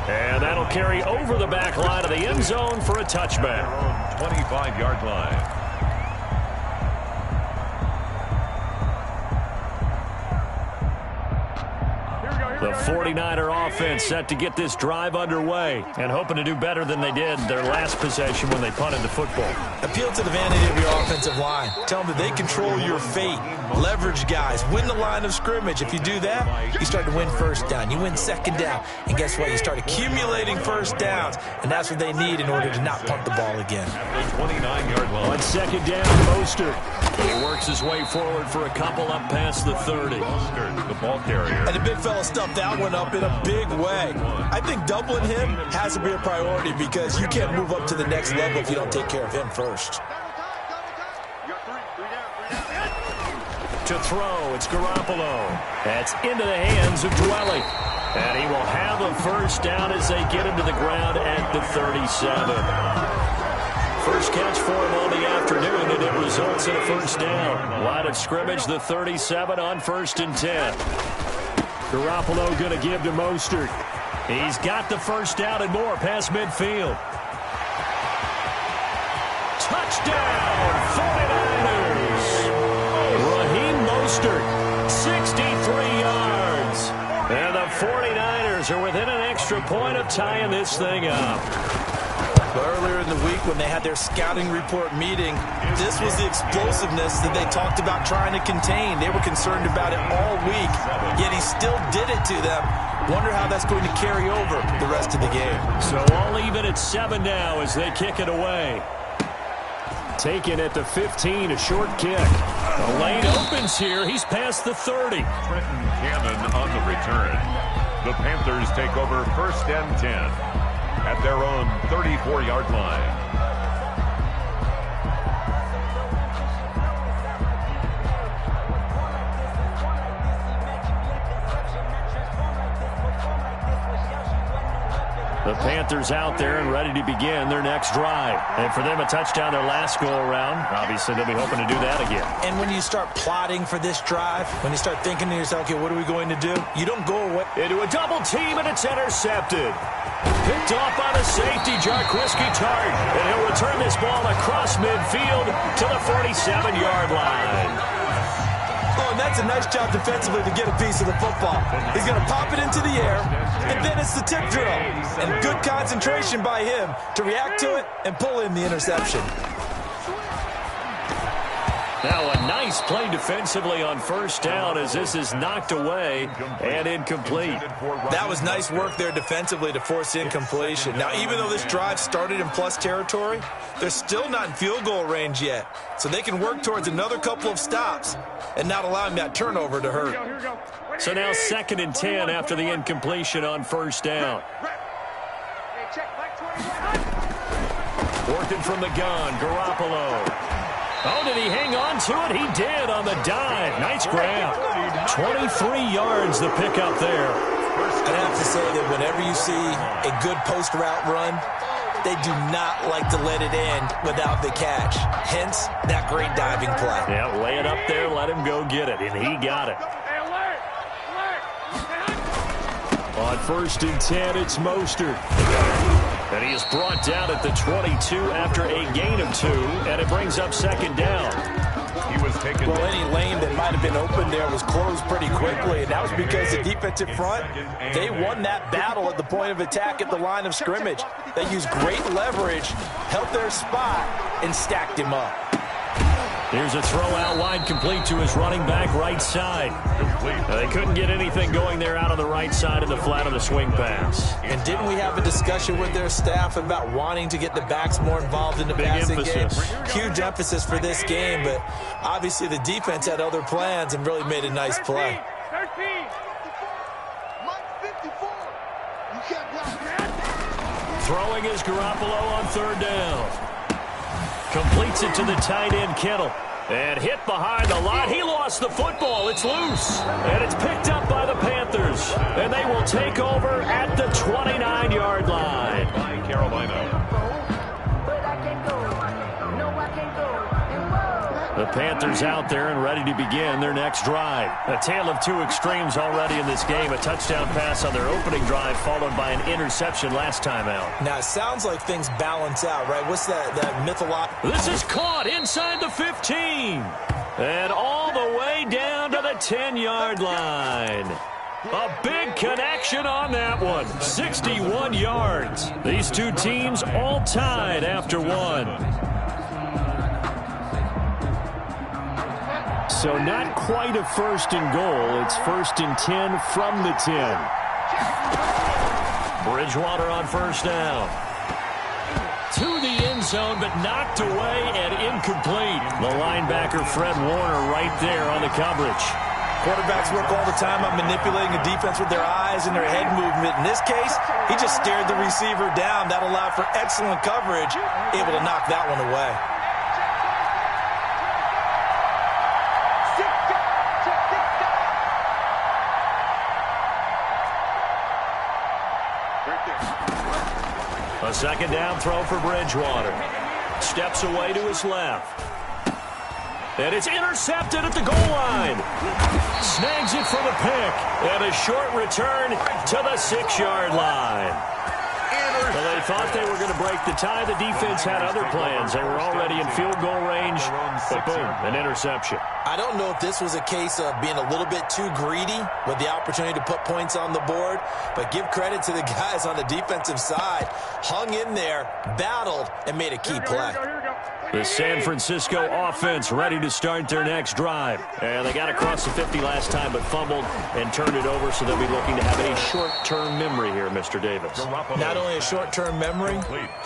And that'll carry over the back line of the end zone for a touchback. 25-yard line. The 49er offense set to get this drive underway and hoping to do better than they did their last possession when they punted the football. Appeal to the vanity of your offensive line. Tell them that they control your fate. Leverage guys. Win the line of scrimmage. If you do that, you start to win first down. You win second down. And guess what? You start accumulating first downs. And that's what they need in order to not punt the ball again. 29-yard line. On second down, Mostert. He works his way forward for a couple up past the 30. Mostert, the ball carrier. And the big fella stuffed that one up in a big way. I think doubling him has to be a priority because you can't move up to the next level if you don't take care of him first. To throw, it's Garoppolo. That's into the hands of Dwelly. And he will have a first down as they get him to the ground at the 37. First catch for him on the afternoon, and it results in a first down. Line of scrimmage, the 37 on 1st and 10. Garoppolo going to give to Mostert. He's got the first down and more past midfield. Touchdown, 49ers. Raheem Mostert, 63 yards. And the 49ers are within an extra point of tying this thing up. Earlier in the week when they had their scouting report meeting, this was the explosiveness that they talked about trying to contain. They were concerned about it all week, yet he still did it to them. Wonder how that's going to carry over the rest of the game. So all even at 7 now as they kick it away. Taken at the 15, a short kick. The lane opens here. He's past the 30. Trenton Cannon on the return. The Panthers take over 1st and 10. At their own 34-yard line. The Panthers out there and ready to begin their next drive. And for them, a touchdown their last go-around. Obviously, they'll be hoping to do that again. And when you start plotting for this drive, when you start thinking to yourself, okay, what are we going to do? You don't go away. Into a double team, and it's intercepted. Picked off by the safety, Jarquiski Tart. And he'll return this ball across midfield to the 47-yard line. Oh, and that's a nice job defensively to get a piece of the football. He's going to pop it into the air, and then it's the tip drill. And good concentration by him to react to it and pull in the interception. Now a nice play defensively on first down as this is knocked away and incomplete. That was nice work there defensively to force incompletion. Now, even though this drive started in plus territory, they're still not in field goal range yet. So they can work towards another couple of stops and not allowing that turnover to hurt. So now 2nd and 10 after the incompletion on first down. Working from the gun, Garoppolo. Oh, did he hang on to it? He did on the dive. Nice grab. 23 yards the pickup there. I'd have to say that whenever you see a good post route run, they do not like to let it end without the catch. Hence, that great diving play. Yeah, lay it up there, let him go get it, and he got it. On 1st and 10, it's Mostert. And he is brought down at the 22 after a gain of 2, and it brings up 2nd down. He was taken. Well, any lane that might have been open there was closed pretty quickly, and that was because the defensive front, they won that battle at the point of attack at the line of scrimmage. They used great leverage, held their spot, and stacked him up. Here's a throw out wide, complete to his running back right side. They couldn't get anything going there out on the right side of the flat of the swing pass. And didn't we have a discussion with their staff about wanting to get the backs more involved in the passing game? Huge emphasis for this game, but obviously the defense had other plans and really made a nice play. Throwing is Garoppolo on 3rd down. Completes it to the tight end, Kittle. And hit behind the line. He lost the football. It's loose. And it's picked up by the Panthers. And they will take over at the 29-yard line. By Carolina. The Panthers out there and ready to begin their next drive. A tale of two extremes already in this game. A touchdown pass on their opening drive followed by an interception last time out. Now, it sounds like things balance out, right? What's that mythological? This is caught inside the 15. And all the way down to the 10-yard line. A big connection on that one. 61 yards. These two teams all tied after one. So not quite a first and goal. It's first and 10 from the 10. Bridgewater on first down. To the end zone, but knocked away and incomplete. The linebacker, Fred Warner, right there on the coverage. Quarterbacks work all the time on manipulating a defense with their eyes and their head movement. In this case, he just stared the receiver down. That allowed for excellent coverage, able to knock that one away. A second down throw for Bridgewater. Steps away to his left. And it's intercepted at the goal line. Snags it for the pick. And a short return to the 6-yard line. Well, they thought they were going to break the tie. The defense had other plans. They were already in field goal range. But boom, an interception. I don't know if this was a case of being a little bit too greedy with the opportunity to put points on the board, but give credit to the guys on the defensive side. Hung in there, battled, and made a key play. The San Francisco offense ready to start their next drive. And they got across the 50 last time, but fumbled and turned it over, so they'll be looking to have a short-term memory here, Mr. Davis. Not only a short-term memory,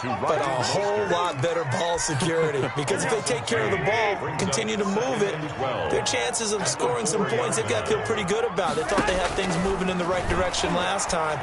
but a whole lot better ball security. Because if they take care of the ball, continue to move it, their chances of scoring some points, they've got to feel pretty good about. They thought they had things moving in the right direction last time.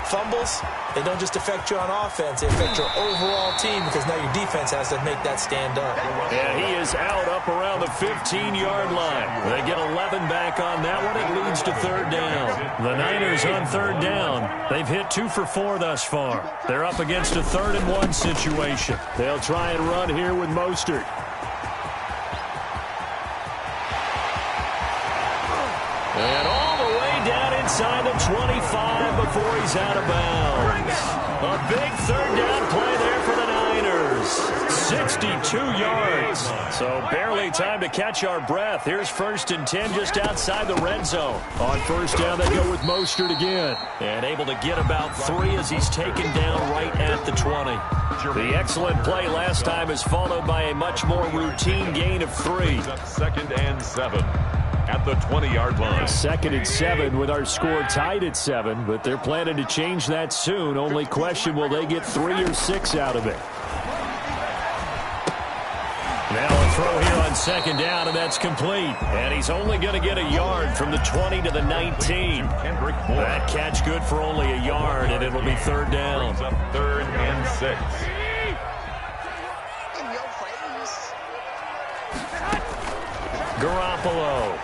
Fumbles, they don't just affect you on offense, they affect your overall team, because now your defense has to make that stand up. And he is out up around the 15-yard line. They get 11 back on that one. It leads to third down. The Niners on third down. They've hit 2 for 4 thus far. They're up against a 3rd and 1 situation. They'll try and run here with Mostert. And all the way down inside the 25 before he's out of bounds. A big third down play there for the Niners. 62 yards. So barely time to catch our breath. Here's 1st and 10 just outside the red zone. On first down, they go with Mostert again. And able to get about 3 as he's taken down right at the 20. The excellent play last time is followed by a much more routine gain of 3. 2nd and 7. At the 20-yard line. 2nd and 7 with our score tied at 7, but they're planning to change that soon. Only question, will they get 3 or 6 out of it? Now a throw here on 2nd down, and that's complete. And he's only going to get a yard from the 20 to the 19. That catch good for only a yard, and it'll be third down. 3rd and 6. Garoppolo.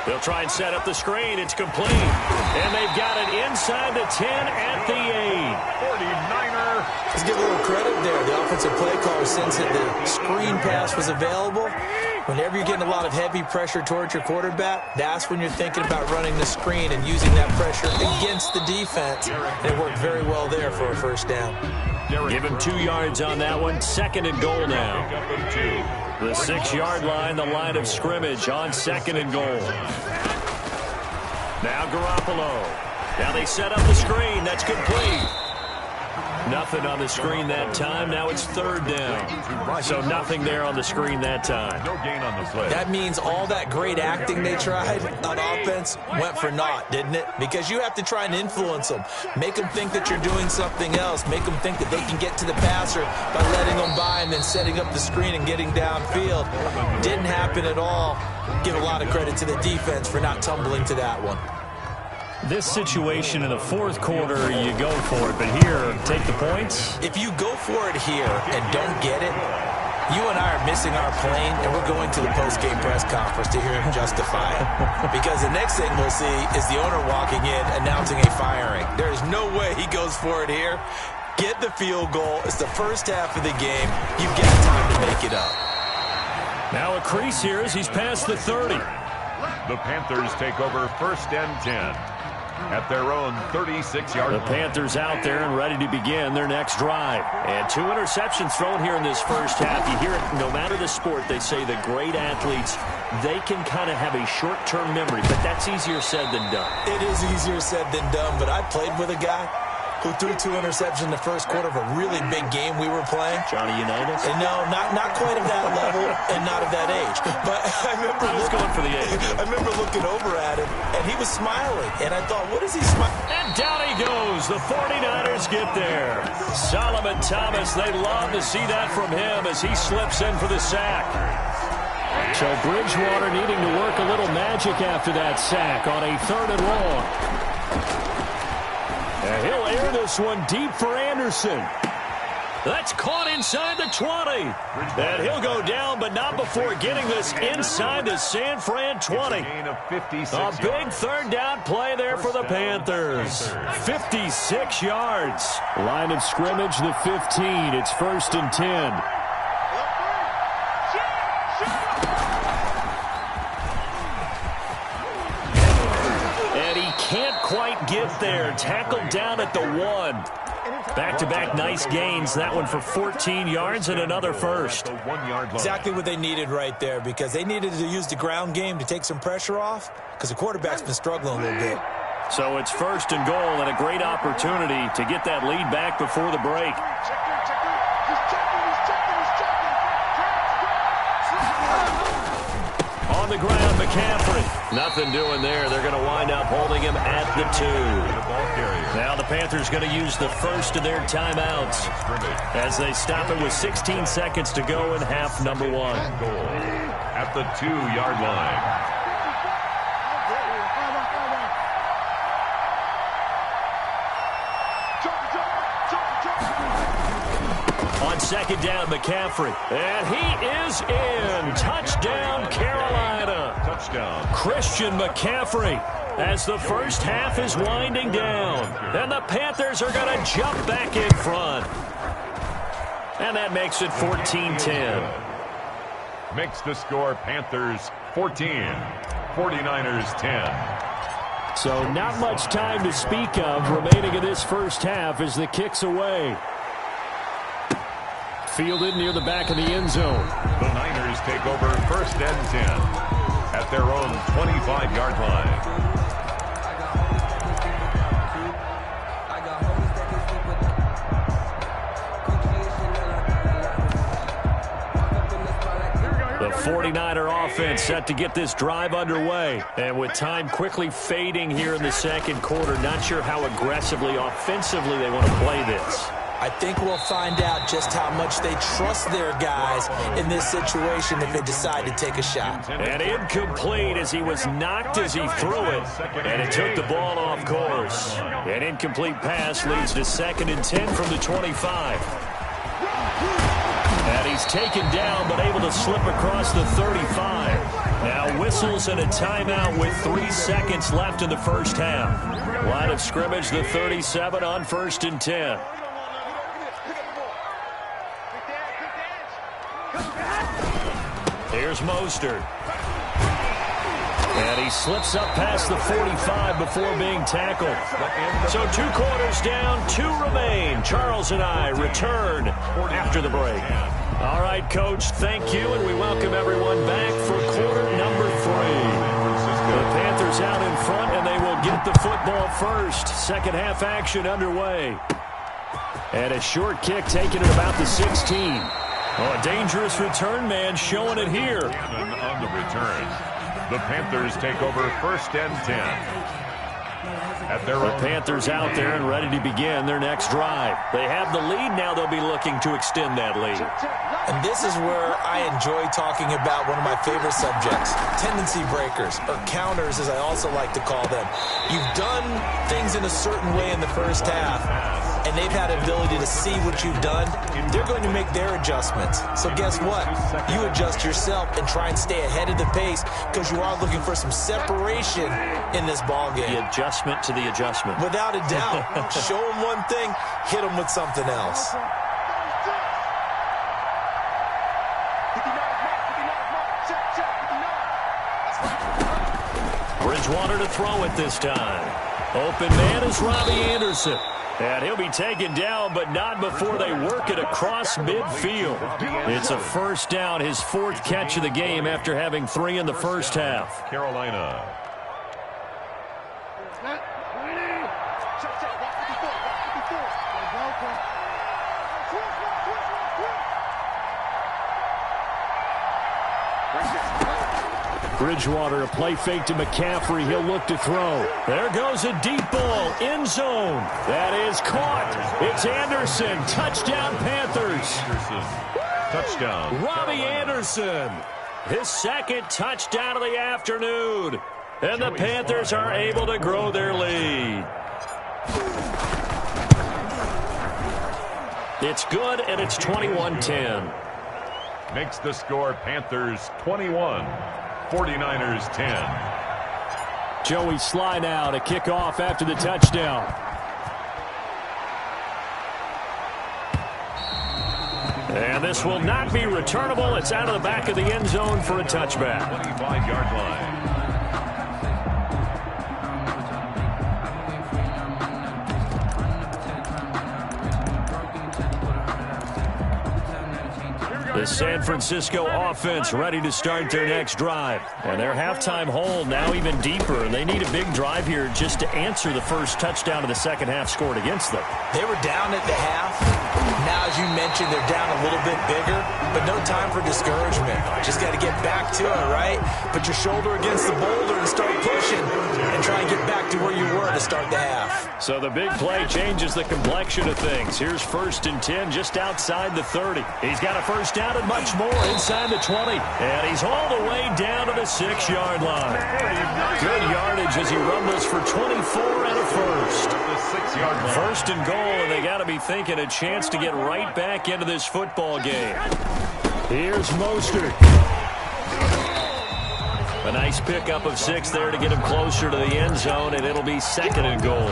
They'll try and set up the screen. It's complete. And they've got it inside the 10 at the 8. 49er. Let's give a little credit there. The offensive play caller, since the screen pass was available, whenever you're getting a lot of heavy pressure towards your quarterback, that's when you're thinking about running the screen and using that pressure against the defense. And it worked very well there for a first down. Give him 2 yards on that one. 2nd and goal now. The 6-yard line, the line of scrimmage on 2nd and goal. Now Garoppolo. Now they set up the screen. That's complete. Nothing on the screen that time. Now it's third down. So nothing there on the screen that time. No gain on the play. That means all that great acting they tried on offense went for naught, didn't it? Because you have to try and influence them. Make them think that you're doing something else. Make them think that they can get to the passer by letting them by and then setting up the screen and getting downfield. Didn't happen at all. Give a lot of credit to the defense for not tumbling to that one. This situation in the 4th quarter, you go for it. But here, take the points. If you go for it here and don't get it, you and I are missing our plane, and we're going to the post-game press conference to hear him justify it. Because the next thing we'll see is the owner walking in, announcing a firing. There is no way he goes for it here. Get the field goal. It's the first half of the game. You've got time to make it up. Now a crease here as he's past the 30. The Panthers take over 1st and 10 at their own 36-yard line. The Panthers out there and ready to begin their next drive. And 2 interceptions thrown here in this first half. You hear it, no matter the sport, they say the great athletes, they can kind of have a short-term memory, but that's easier said than done. It is easier said than done, but I played with a guy who threw 2 interceptions in the first quarter of a really big game we were playing. Johnny Unitas? And no, not quite of that level and not of that age. But I was going for the age. I remember looking over at him, and he was smiling. And I thought, what is he smiling? And down he goes. The 49ers get there. Solomon Thomas, they love to see that from him as he slips in for the sack. So Bridgewater needing to work a little magic after that sack on a 3rd and long. And he'll air this one deep for Anderson. That's caught inside the 20. And he'll go down, but not before getting this inside the San Fran 20. A big 3rd down play there for the Panthers. 56 yards. Line of scrimmage, the 15. It's 1st and 10. Can't quite get there. Tackled down at the 1. Back-to-back nice gains. That one for 14 yards and another first. Exactly what they needed right there, because they needed to use the ground game to take some pressure off, because the quarterback's been struggling a little bit. So it's 1st and goal and a great opportunity to get that lead back before the break. On the ground, McCaffrey. Nothing doing there. They're going to wind up holding him at the 2. Now the Panthers going to use the first of their timeouts as they stop it with 16 seconds to go in half number 1. At the 2-yard line. On 2nd down, McCaffrey. And he is in. Touchdown, Carolina. Touchdown. Christian McCaffrey as the first half is winding down. And the Panthers are going to jump back in front. And that makes it 14-10. Makes the score Panthers 14, 49ers 10. So not much time to speak of remaining in this first half as the kick's away. Fielded near the back of the end zone. The Niners take over 1st and 10 at their own 25-yard line. The 49er offense set to get this drive underway. And with time quickly fading here in the second quarter, not sure how aggressively, offensively they want to play this. I think we'll find out just how much they trust their guys in this situation if they decide to take a shot. And incomplete as he was knocked as he threw it. And it took the ball off course. An incomplete pass leads to 2nd and 10 from the 25. And he's taken down but able to slip across the 35. Now whistles and a timeout with 3 seconds left in the first half. Line of scrimmage, the 37 on 1st and 10. Here's Mostert. And he slips up past the 45 before being tackled. So 2 quarters down, 2 remain. Charles and I return after the break. All right, Coach, thank you, and we welcome everyone back for quarter number 3. The Panthers out in front, and they will get the football first. Second half action underway. And a short kick taken at about the 16. Oh, a dangerous return man showing it here. On the return, the Panthers take over 1st and 10. The Panthers out there and ready to begin their next drive. They have the lead now. They'll be looking to extend that lead. And this is where I enjoy talking about one of my favorite subjects, tendency breakers, or counters as I also like to call them. You've done things in a certain way in the first half, and they've had the ability to see what you've done. They're going to make their adjustments. So guess what? You adjust yourself and try and stay ahead of the pace because you are looking for some separation in this ball game. The adjustment to the adjustment. Without a doubt. Show them one thing, hit them with something else. Bridgewater to throw it this time. Open man is Robbie Anderson. And he'll be taken down, but not before they work it across midfield. It's a first down, his 4th catch of the game after having 3 in the first half. Carolina. Bridgewater, a play fake to McCaffrey. He'll look to throw. There goes a deep ball. End zone. That is caught. It's Anderson. Touchdown, Panthers. Touchdown. Robbie Anderson. His 2nd touchdown of the afternoon. And the Panthers are able to grow their lead. It's good, and it's 21-10. Makes the score Panthers 21. 49ers 10. Joey Sly now to kick off after the touchdown. And this will not be returnable. It's out of the back of the end zone for a touchback. 25-yard line. The San Francisco offense ready to start their next drive. And their halftime hole now even deeper. And they need a big drive here just to answer the first touchdown of the second half scored against them. They were down at the half. Now, as you mentioned, they're down a little bit bigger, but no time for discouragement. Just got to get back to it, right? Put your shoulder against the boulder and start pushing and try and get back to where you were to start the half. So the big play changes the complexion of things. Here's 1st and 10 just outside the 30. He's got a first down and much more inside the 20. And he's all the way down to the 6-yard line. Good yardage as he rumbles for 24 and a first. 1st and goal, and they got to be thinking a chance to get right back into this football game. Here's Mostert. A nice pickup of 6 there to get him closer to the end zone, and it'll be 2nd and goal.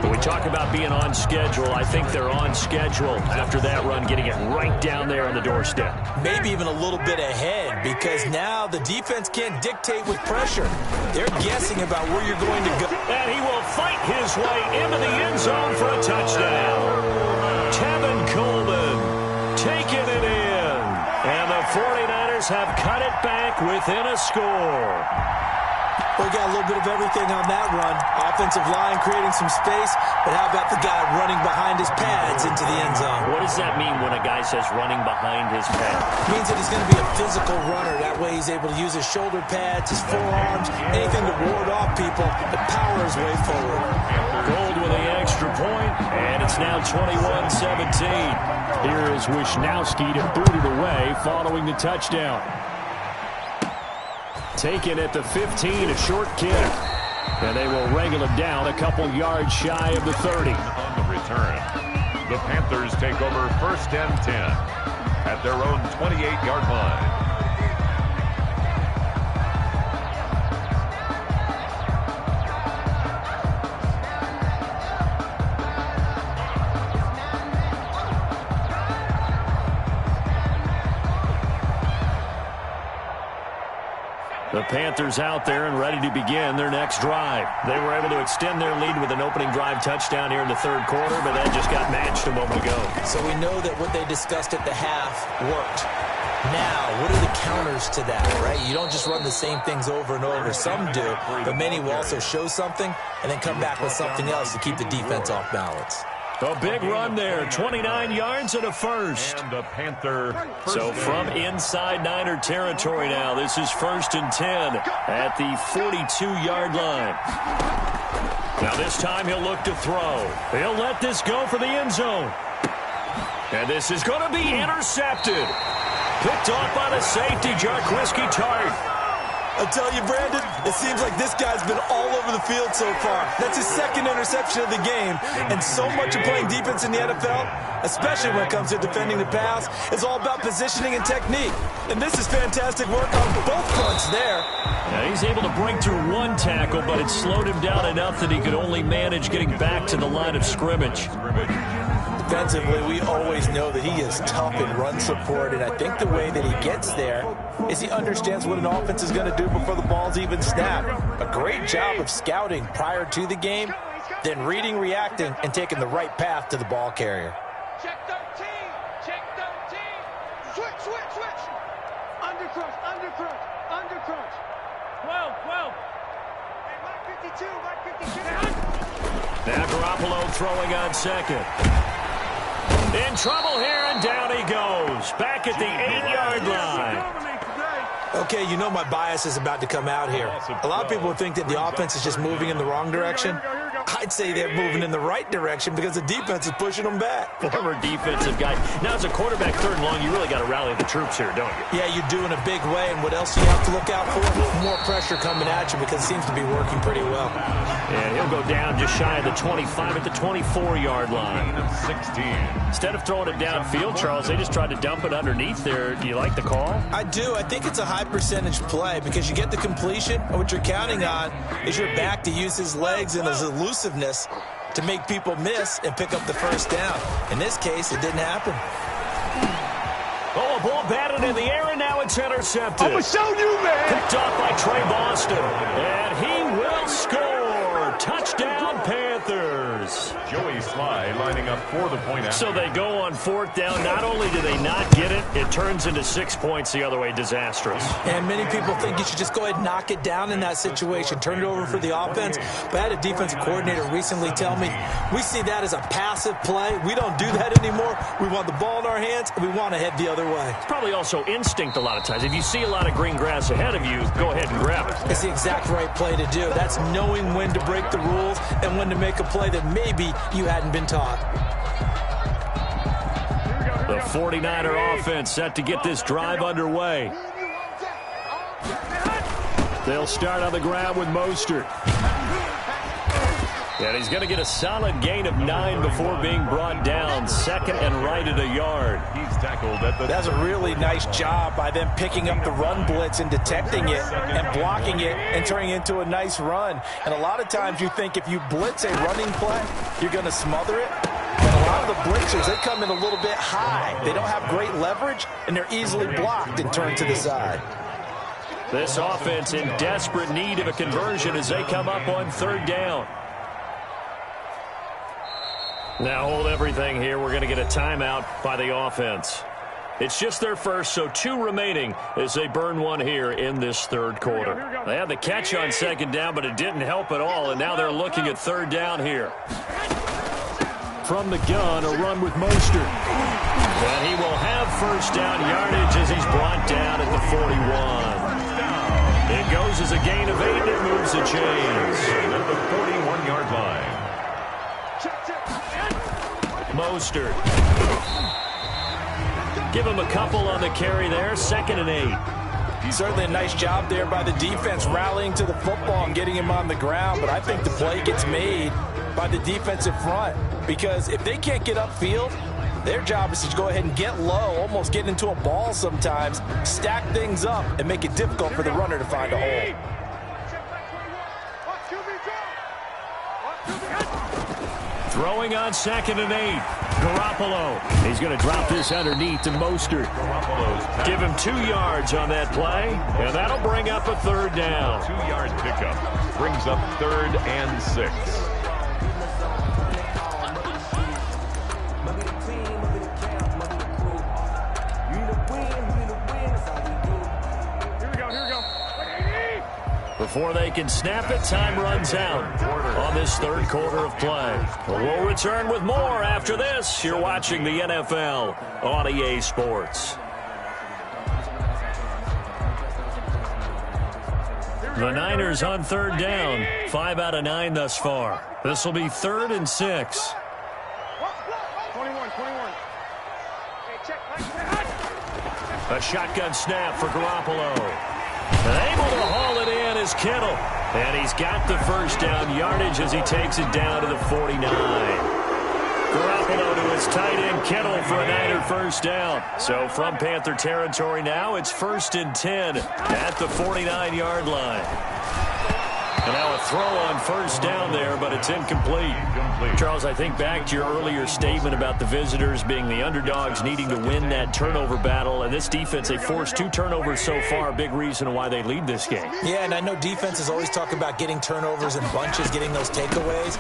When we talk about being on schedule, I think they're on schedule after that run, getting it right down there on the doorstep. Maybe even a little bit ahead, because now the defense can't dictate with pressure. They're guessing about where you're going to go. And he will fight his way into the end zone for a touchdown. Tevin Coleman taking it in. And the 49ers have cut it back within a score. We got a little bit of everything on that run. Offensive line creating some space, but how about the guy running behind his pads into the end zone? What does that mean when a guy says running behind his pads? It means that he's going to be a physical runner. That way he's able to use his shoulder pads, his forearms, anything to ward off people, but power his way forward. Gold with the extra point, and it's now 21-17. Here is Wisnowski to boot it away following the touchdown. Taken at the 15, a short kick. And they will wrangle him down a couple yards shy of the 30. On the return, the Panthers take over 1st and 10 at their own 28-yard line. The Panthers out there and ready to begin their next drive. They were able to extend their lead with an opening drive touchdown here in the 3rd quarter, but that just got matched a moment ago. So we know that what they discussed at the half worked. Now, what are the counters to that, right? You don't just run the same things over and over. Some do, but many will also show something and then come back with something else to keep the defense off balance. A big run there, 29 yards and a first. And a Panther. So from inside Niner territory now, this is 1st and 10 at the 42-yard line. Now this time he'll look to throw. He'll let this go for the end zone. And this is going to be intercepted. Picked off by the safety, Jarquiski Tart. I tell you, Brandon, it seems like this guy's been all over the field so far. That's his 2nd interception of the game. And so much of playing defense in the NFL, especially when it comes to defending the pass, is all about positioning and technique. And this is fantastic work on both fronts there. Now he's able to break through one tackle, but it slowed him down enough that he could only manage getting back to the line of scrimmage. defensively, we always know that he is tough in run support, and I think the way that he gets there is he understands what an offense is going to do before the ball's even snapped. A great job of scouting prior to the game, then reading, reacting, and taking the right path to the ball carrier. Check 13. Check 13. Switch, switch, switch. Undercrunch, undercrunch, undercrunch. 12, 12. Hey, Mike 52, Mike 52. Now Garoppolo throwing on second. In trouble here, and down he goes. Back at the 8-yard line. Okay, you know my bias is about to come out here. A lot of people think that the offense is just moving in the wrong direction. I'd say they're moving in the right direction because the defense is pushing them back. Former defensive guy. Now, as a quarterback, third and long, you really got to rally the troops here, don't you? Yeah, you do in a big way. And what else do you have to look out for? More pressure coming at you because it seems to be working pretty well. And he'll go down just shy of the 25 at the 24-yard line. 16. Instead of throwing it downfield, Charles, they just tried to dump it underneath there. Do you like the call? I do. I think it's a high percentage play because you get the completion, and what you're counting on is your back to use his legs and his elusiveness to make people miss and pick up the first down. In this case, it didn't happen. Oh, a ball batted in the air, and now it's intercepted. I'm going to show you, man. Picked off by Trey Boston, and he will score. Touchdown, Panthers. Joey Sly lining up for the point out. So they go on fourth down. Not only do they not get it, it turns into 6 points the other way. Disastrous. And many people think you should just go ahead and knock it down in that situation, turn it over for the offense. But I had a defensive coordinator recently tell me, we see that as a passive play. We don't do that anymore. We want the ball in our hands, and we want to head the other way. It's probably also instinct a lot of times. If you see a lot of green grass ahead of you, go ahead and grab it. It's the exact right play to do. That's knowing when to break the rules and when to make a play that maybe you hadn't been taught. The 49er offense set to get this drive underway. They'll start on the ground with Mostert. And he's going to get a solid gain of 9 before being brought down. Second and right at a yard. He's tackled at the... That's a really nice job by them picking up the run blitz and detecting it and blocking it and turning it into a nice run. And a lot of times you think if you blitz a running play, you're going to smother it. But a lot of the blitzers, they come in a little bit high. They don't have great leverage, and they're easily blocked and turned to the side. This offense in desperate need of a conversion as they come up on third down. Now hold everything here. We're going to get a timeout by the offense. It's just their first, so 2 remaining as they burn one here in this third quarter. They had the catch on second down, but it didn't help at all, and now they're looking at third down here. From the gun, a run with Mostert. And he will have first down yardage as he's brought down at the 41. It goes as a gain of 8, and it moves the chains. At the 41-yard line. Mostert. Give him a couple on the carry there. 2nd and 8. Certainly a nice job there by the defense rallying to the football and getting him on the ground. But I think the play gets made by the defensive front because if they can't get upfield, their job is to go ahead and get low, almost get into a ball sometimes, stack things up, and make it difficult for the runner to find a hole. Throwing on 2nd and 8. Garoppolo. He's going to drop this underneath to Mostert. Give him 2 yards on that play, and that'll bring up a third down. 2-yard pickup brings up 3rd and 6. Before they can snap it, time runs out on this third quarter of play. We'll return with more after this. You're watching the NFL on EA Sports. The Niners on third down. 5 out of 9 thus far. This will be 3rd and 6. 21. A shotgun snap for Garoppolo. And able to haul it in is Kittle. And he's got the first down yardage as he takes it down to the 49. Garoppolo to his tight end Kittle for a Niner first down. So from Panther territory now, it's 1st and 10 at the 49-yard line. And now a throw on first down there, but it's incomplete. Charles, I think back to your earlier statement about the visitors being the underdogs needing to win that turnover battle. And this defense, they forced 2 turnovers so far, a big reason why they lead this game. Yeah, and I know defenses always talk about getting turnovers in bunches, getting those takeaways.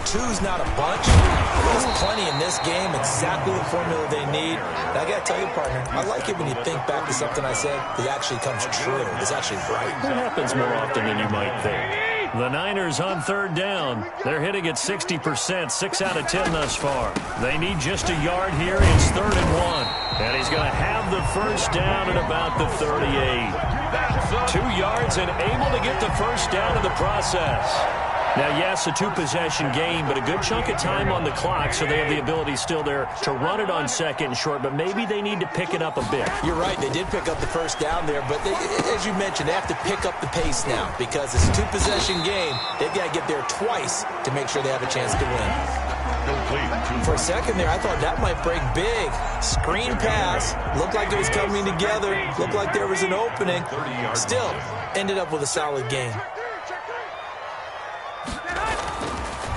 2's not a bunch. There's plenty in this game, exactly the formula they need. And I got to tell you, partner, I like it when you think back to something I said that actually comes true. It's actually right. It happens more often than you might think. The Niners on third down. They're hitting at 60%, 6 out of 10 thus far. They need just a yard here. It's 3rd and 1. And he's going to have the first down at about the 38. 2 yards and able to get the first down in the process. Now, yes, a 2-possession game, but a good chunk of time on the clock, so they have the ability still there to run it on 2nd and short, but maybe they need to pick it up a bit. You're right. They did pick up the first down there, but as you mentioned, they have to pick up the pace now because it's a 2-possession game. They've got to get there twice to make sure they have a chance to win. For a second there, I thought that might break big. Screen pass. Looked like it was coming together. Looked like there was an opening. Still, ended up with a solid game.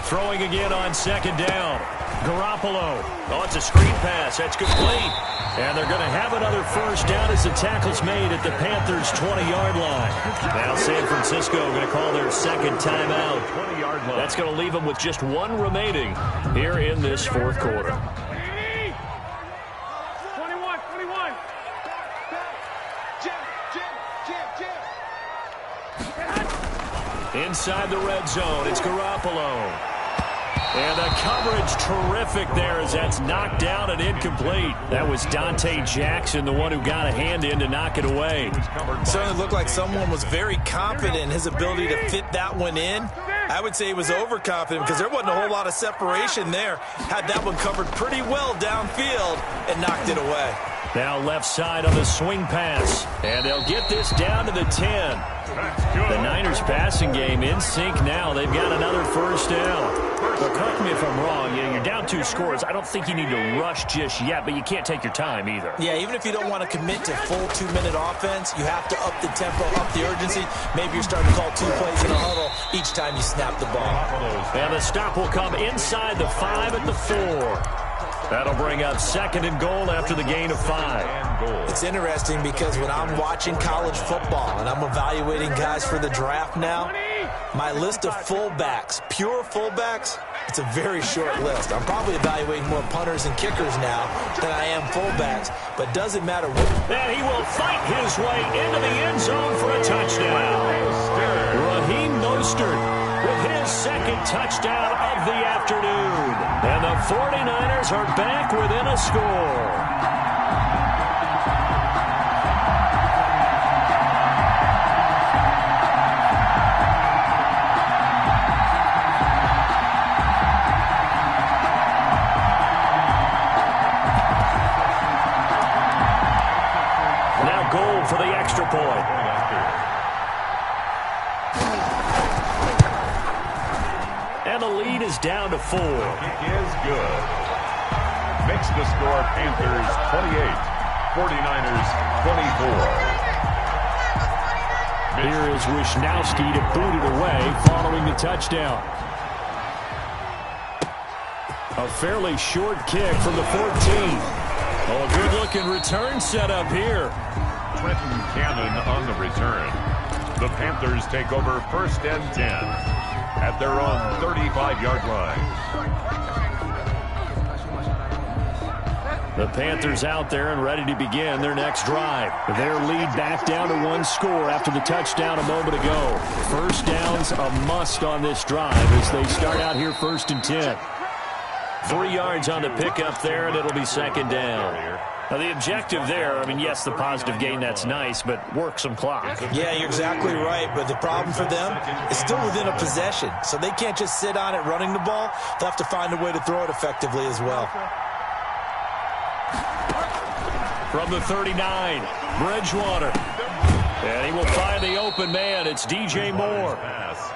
Throwing again on 2nd down. Garoppolo. Oh, it's a screen pass. That's complete. And they're going to have another first down as the tackle's made at the Panthers' 20-yard line. Now San Francisco going to call their 2nd timeout. That's going to leave them with just 1 remaining here in this 4th quarter. 21. Jim. Inside the red zone, it's Garoppolo. And the coverage terrific there as that's knocked down and incomplete. That was Dante Jackson, the one who got a hand in to knock it away. Certainly looked like someone was very confident in his ability to fit that one in. I would say he was overconfident because there wasn't a whole lot of separation there. Had that one covered pretty well downfield and knocked it away. Now left side on the swing pass. And they'll get this down to the 10. The Niners passing game in sync now. They've got another first down. But correct me if I'm wrong. You're down 2 scores. I don't think you need to rush just yet, but you can't take your time either. Yeah, even if you don't want to commit to full 2-minute offense, you have to up the tempo, up the urgency. Maybe you're starting to call 2 plays in a huddle each time you snap the ball. And the stop will come inside the 5 at the 4. That'll bring up 2nd and goal after the gain of 5. It's interesting because when I'm watching college football and I'm evaluating guys for the draft now, my list of fullbacks, pure fullbacks, it's a very short list. I'm probably evaluating more punters and kickers now than I am fullbacks, but doesn't matter what. And he will fight his way into the end zone for a touchdown. Raheem Mostert with his 2nd touchdown of the afternoon. And the 49ers are back within a score. Now goal for the extra point. And the lead is down to 4. Kick is good. Makes the score Panthers 28, 49ers 24. Here is Wisnowski to boot it away following the touchdown. A fairly short kick from the 14. Oh, a good-looking return set up here. Trenton Cannon on the return. The Panthers take over 1st and 10 at their own 35-yard line. The Panthers out there and ready to begin their next drive. Their lead back down to 1 score after the touchdown a moment ago. First down's a must on this drive as they start out here 1st and 10. 3 yards on the pickup there, and it'll be 2nd down. Now, the objective there, I mean, yes, the positive gain, that's nice, but work some clock. Yeah, you're exactly right, but the problem for them is still within a possession, so they can't just sit on it running the ball. They'll have to find a way to throw it effectively as well. From the 39, Bridgewater. And he will find the open man. It's DJ Moore.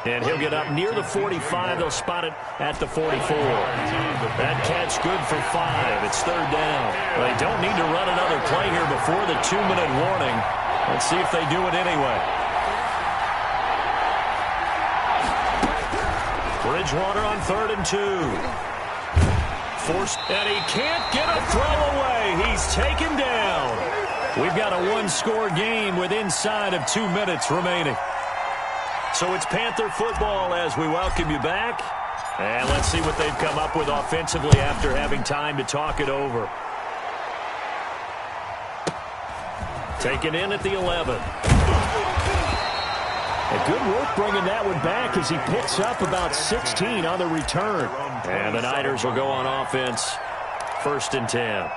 And he'll get up near the 45. They'll spot it at the 44. That catch good for 5. It's 3rd down. They don't need to run another play here before the 2-minute warning. Let's see if they do it anyway. Bridgewater on 3rd and 2. Forced, and he can't get a throw away. He's taken down. We've got a one-score game with inside of 2 minutes remaining. So it's Panther football as we welcome you back. And let's see what they've come up with offensively after having time to talk it over. Taken in at the 11. And good work bringing that one back as he picks up about 16 on the return. And the Niners will go on offense. 1st and 10.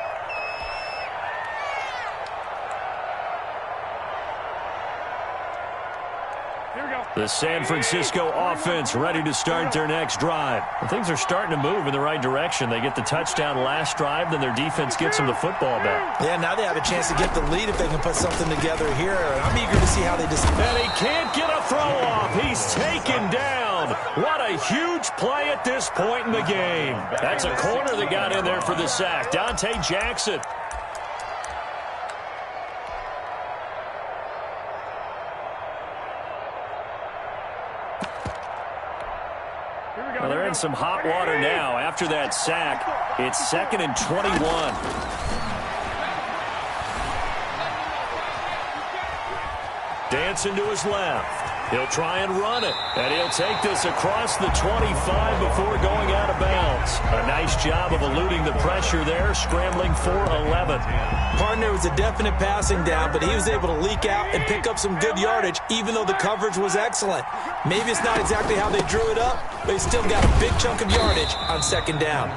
The San Francisco offense ready to start their next drive. Well, things are starting to move in the right direction. They get the touchdown last drive, then their defense gets them the football back. Yeah, now they have a chance to get the lead if they can put something together here. I'm eager to see how they decide. And he can't get a throw off. He's taken down. What a huge play at this point in the game. That's a corner that got in there for the sack. Dante Jackson. Well, they're in some hot water now. After that sack, it's 2nd and 21. Dancing to his left. He'll try and run it. And he'll take this across the 25 before going out of bounds. A nice job of eluding the pressure there, scrambling for 11. Partner was a definite passing down, but he was able to leak out and pick up some good yardage, even though the coverage was excellent. Maybe it's not exactly how they drew it up, but he still got a big chunk of yardage on 2nd down.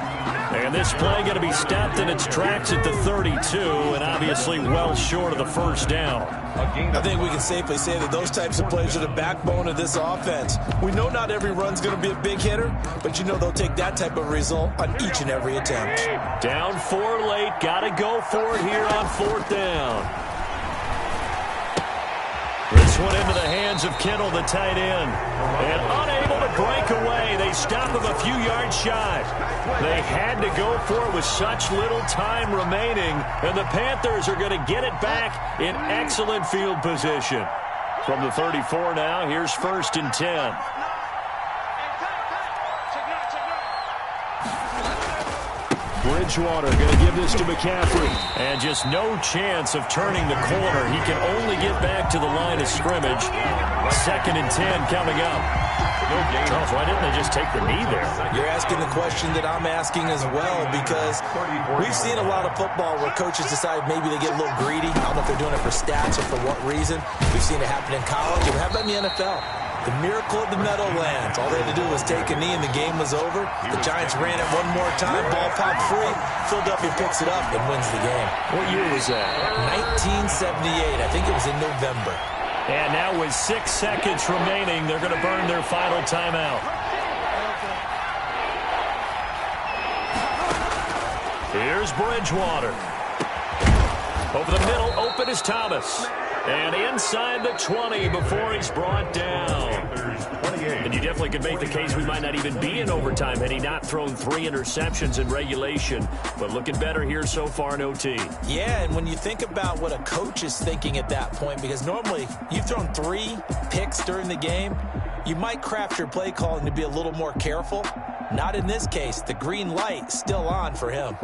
And this play going to be stopped in its tracks at the 32, and obviously well short of the 1st down. I think we can safely say that those types of plays are the backbone of this offense. We know not every run's going to be a big hitter, but you know they'll take that type of result on each and every attempt. Down 4 late, got to go for it here on 4th down. This one into the hands of Kittle, the tight end. And unable to break away. They stop him a few yards shy. They had to go for it with such little time remaining. And the Panthers are going to get it back in excellent field position. From the 34 now, here's 1st and 10. Bridgewater going to give this to McCaffrey. And just no chance of turning the corner. He can only get back to the line of scrimmage. 2nd and 10 coming up. Charles, why didn't they just take the knee there? You're asking the question that I'm asking as well, because we've seen a lot of football where coaches decide maybe they get a little greedy. I don't know if they're doing it for stats or for what reason. We've seen it happen in college. It happened in the NFL. The miracle of the Meadowlands. All they had to do was take a knee and the game was over. The Giants ran it one more time. Ball popped free. Philadelphia picks it up and wins the game. What year was that? 1978. I think it was in November. And now with 6 seconds remaining, they're going to burn their final timeout. Here's Bridgewater. Over the middle, open is Thomas. And inside the 20 before he's brought down. And you definitely could make the case we might not even be in overtime had he not thrown 3 interceptions in regulation. But looking better here so far in OT. Yeah, and when you think about what a coach is thinking at that point, because normally you've thrown 3 picks during the game, you might craft your play calling to be a little more careful. Not in this case. The green light still on for him.